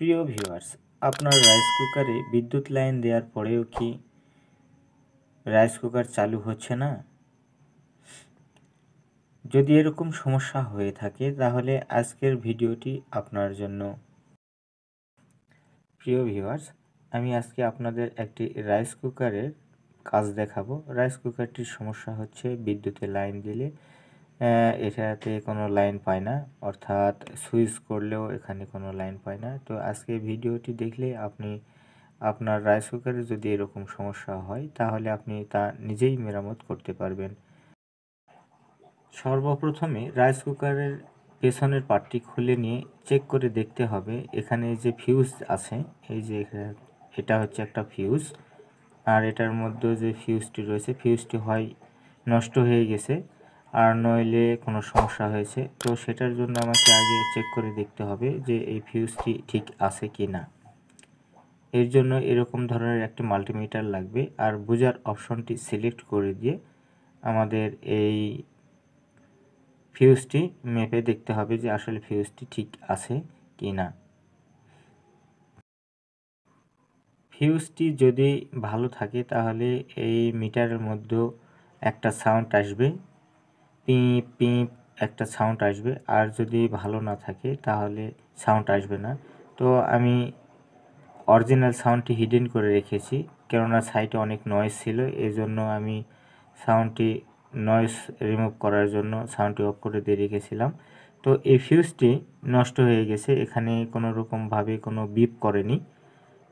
প্রিয় ভিউয়ার্স, আপনার রাইস কুকারে বিদ্যুৎ লাইন দেওয়ার পরেও কি রাইস কুকার চালু হচ্ছে না? যদি এরকম সমস্যা হয়ে থাকে তাহলে আজকের ভিডিওটি আপনার জন্য। প্রিয় ভিউয়ার্স, আমি আজকে আপনাদের একটি রাইস কুকারের কাজ দেখাবো। রাইস কুকারটির সমস্যা হচ্ছে বিদ্যুতের লাইন দিলে এটাতে কোনো লাইন পায় না, অর্থাৎ সুইচ করলেও এখানে কোনো লাইন পায় না। তো আজকে ভিডিওটি দেখলে আপনি আপনার রাইস কুকারে যদি এরকম সমস্যা হয় তাহলে আপনি তা নিজেই মেরামত করতে পারবেন। সর্বপ্রথমে রাইস কুকারের পেছনের পার্টটি খুলে নিয়ে চেক করে দেখতে হবে এখানে যে ফিউজ আছে, এই যে এটা হচ্ছে একটা ফিউজ, আর এটার মধ্যে যে ফিউজটি রয়েছে ফিউজটি হয় নষ্ট হয়ে গেছে আর নইলে কোনো সমস্যা হয়েছে। তো সেটার জন্য আমাকে আগে চেক করে দেখতে হবে যে এই ফিউজটি ঠিক আছে কি না। এর জন্য এরকম ধরনের একটি মাল্টিমিটার লাগবে, আর বোঝার অপশনটি সিলেক্ট করে দিয়ে আমাদের এই ফিউজটি মেপে দেখতে হবে যে আসলে ফিউজটি ঠিক আছে কি না। ফিউজটি যদি ভালো থাকে তাহলে এই মিটারের মধ্যে একটা সাউন্ড আসবে, পিপ পিপ একটা সাউন্ড আসবে, আর যদি ভালো না থাকে তাহলে সাউন্ড আসবে না। তো আমি অরিজিনাল সাউন্ডটি হিডেন করে রেখেছি, কেননা সাইটে অনেক নয়েজ ছিল, এজন্য আমি সাউন্ডটি নয়েজ রিমুভ করার জন্য সাউন্ডটি অফ করে দিয়ে রেখেছিলাম। তো এই ফিউজটি নষ্ট হয়ে গেছে, এখানে কোনো রকমভাবে কোনো বিপ করেনি,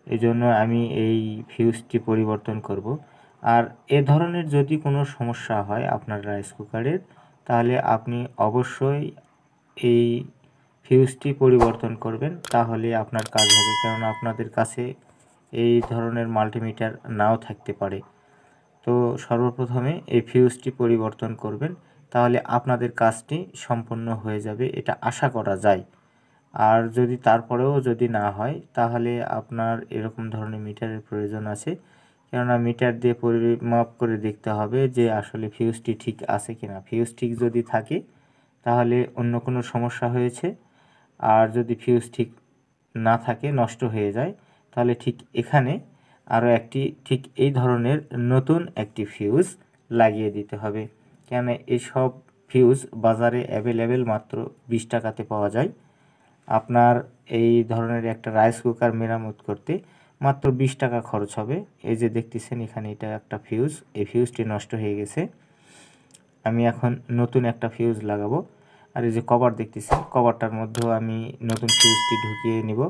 এজন্য আমি এই ফিউজটি পরিবর্তন করব। আর এ ধরনের যদি কোনো সমস্যা হয় আপনার রাইস কুকারের, তাহলে আপনি অবশ্যই এই ফিউজটি পরিবর্তন করবেন, তাহলে আপনার কাজ হবে, কারণ আপনাদের কাছে এই ধরনের মাল্টিমিটার নাও থাকতে পারে। তো সর্বপ্রথমে এই ফিউজটি পরিবর্তন করবেন, তাহলে আপনাদের কাজটি সম্পূর্ণ হয়ে যাবে, এটা আশা করা যায়। আর যদি তারপরেও যদি না হয় তাহলে আপনার এরকম ধরনের মিটারের প্রয়োজন আছে, কেননা মিটার দিয়ে পরিমাপ করে দেখতে হবে যে আসলে ফিউজটি ঠিক আছে কিনা। ফিউজ ঠিক যদি থাকে তাহলে অন্য কোনো সমস্যা হয়েছে, আর যদি ফিউজ ঠিক না থাকে, নষ্ট হয়ে যায়, তাহলে ঠিক এখানে আরও একটি ঠিক এই ধরনের নতুন একটি ফিউজ লাগিয়ে দিতে হবে। কেন এইসব ফিউজ বাজারে অ্যাভেলেবেল মাত্র 20 টাকাতে পাওয়া যায়। আপনার এই ধরনের একটা রাইস কুকার মেরামত করতে মাত্র 20 টাকা খরচ হবে। এই যে দেখতেছেন এখানে এটা একটা ফিউজ, এই ফিউজটি নষ্ট হয়ে গেছে, আমি এখন নতুন একটা ফিউজ লাগাবো। আর এই যে কভার দেখতেছেন, কভারটার মধ্যেও আমি নতুন ফিউজটি ঢুকিয়ে নিব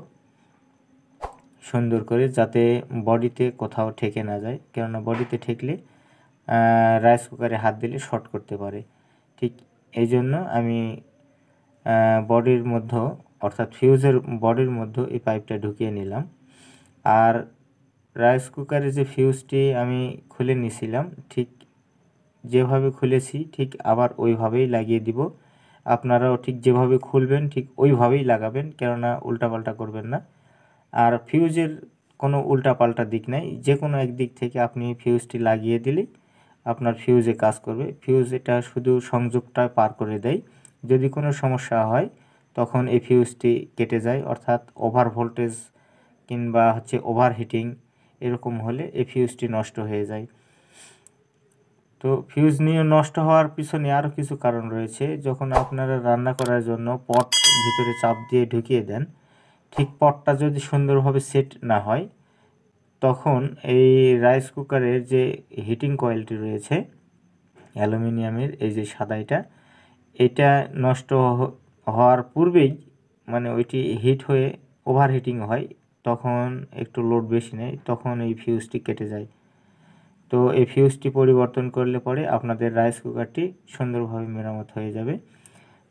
সুন্দর করে, যাতে বডিতে কোথাও ঠেকে না যায়, কেননা বডিতে ঠেকলে রাইস কুকারে হাত দিলে শর্ট করতে পারে। ঠিক এই জন্য আমি বডির মধ্যে, অর্থাৎ ফিউজের বডির মধ্যে এই পাইপটা ঢুকিয়ে নিলাম। আর রাইস কুকারের যে ফিউজটি আমি খুলে নিয়েছিলাম, ঠিক যেভাবে খুলেছি ঠিক আবার ওইভাবেই লাগিয়ে দিব। আপনারাও ঠিক যেভাবে খুলবেন ঠিক ওইভাবেই লাগাবেন, কেননা উল্টাপাল্টা করবেন না। আর ফিউজের কোনো উল্টাপাল্টা দিক নাই, যে কোনো এক দিক থেকে আপনি ফিউজটি লাগিয়ে দিলেই আপনার ফিউজে কাজ করবে। ফিউজ এটা শুধু সংযোগটা পার করে দেয়, যদি কোনো সমস্যা হয় তখন এই ফিউজটি কেটে যায়, অর্থাৎ ওভার ভোল্টেজ কিংবা ওভার হিটিং এরকম হলে এই ফিউজটি নষ্ট হয়ে যায়। তো ফিউজ নিয়ে নষ্ট হওয়ার পিছনে আরও কিছু কারণ রয়েছে। যখন আপনারা রান্না করার জন্য পট ভিতরে চাপ দিয়ে ঢুকিয়ে দেন, ঠিক পটটা যদি সুন্দরভাবে সেট না হয়, তখন এই রাইস কুকারের যে হিটিং কয়েলটি রয়েছে অ্যালুমিনিয়ামের, এই যে সাদাইটা, এটা নষ্ট হওয়ার পূর্বেই মানে ওইটি হিট হয়ে ওভার হিটিং হয়, তখন একটু লোড বেশি নেয়, তখন এই ফিউজটি কেটে যায়। তো এই ফিউজটি পরিবর্তন করলে পরে আপনাদের রাইস কুকারটি সুন্দরভাবে মেরামত হয়ে যাবে।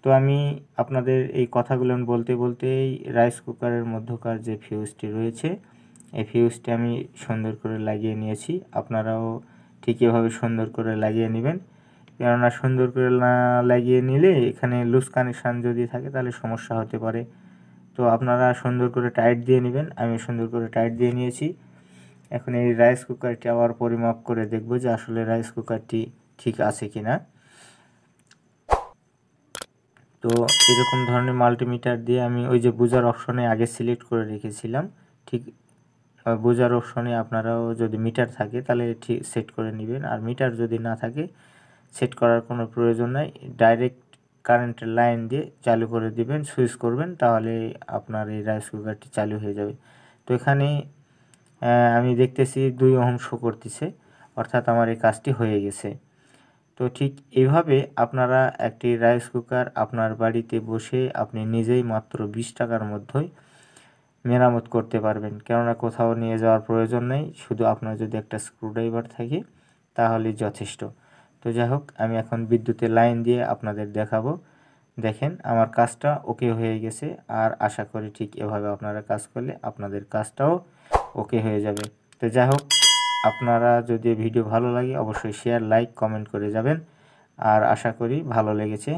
তো আমি আপনাদের এই কথাগুলো বলতে বলতেই রাইস কুকারের মধ্যকার যে ফিউজটি রয়েছে এই ফিউজটি আমি সুন্দর করে লাগিয়ে নিয়েছি। আপনারাও ঠিক এভাবে সুন্দর করে লাগিয়ে নেবেন, কেননা সুন্দর করে না লাগিয়ে নিলে এখানে লুজ কানেকশান যদি থাকে তাহলে সমস্যা হতে পারে। তো আপনারা সুন্দর করে টাইট দিয়ে নেবেন, আমি সুন্দর করে টাইট দিয়ে নিয়েছি। এখন এই রাইস কুকারটি আবার পরিমাপ করে দেখব যে আসলে রাইস কুকারটি ঠিক আছে কিনা। তো এরকম ধরনের মাল্টিমিটার দিয়ে আমি ওই যে বুজার অপশনে আগে সিলেক্ট করে রেখেছিলাম, ঠিক বুজার অপশনে আপনারাও যদি মিটার থাকে তাহলে ঠিক সেট করে নেবেন, আর মিটার যদি না থাকে সেট করার কোনো প্রয়োজন নাই, ডাইরেক্ট কারেন্টের লাইন দিয়ে চালু করে দিবেন, সুইচ করবেন, তাহলে আপনার এই রাইস কুকারটি চালু হয়ে যাবে। তো এখানে আমি দেখতেছি 2 ওহম শো করতেছে, অর্থাৎ আমার এই কাজটি হয়ে গেছে। তো ঠিক এইভাবে আপনারা একটি রাইস কুকার আপনার বাড়িতে বসে আপনি নিজেই মাত্র 20 টাকার মধ্যেই মেরামত করতে পারবেন, কেননা কোথাও নিয়ে যাওয়ার প্রয়োজন নেই, শুধু আপনার যদি একটা স্ক্রুড্রাইভার থাকে তাহলেই যথেষ্ট। তো যাই হোক, আমি এখন বিদ্যুতের লাইন দিয়ে আপনাদের দেখাবো। দেখেন আমার কাজটা ওকে হয়ে গেছে, আর আশা করি ঠিক এভাবে আপনারা কাজ করলে আপনাদের কাজটাও ওকে হয়ে যাবে। তো যাই হোক, আপনারা যদি ভিডিও ভালো লাগে অবশ্যই শেয়ার, লাইক, কমেন্ট করে যাবেন, আর আশা করি ভালো লেগেছে।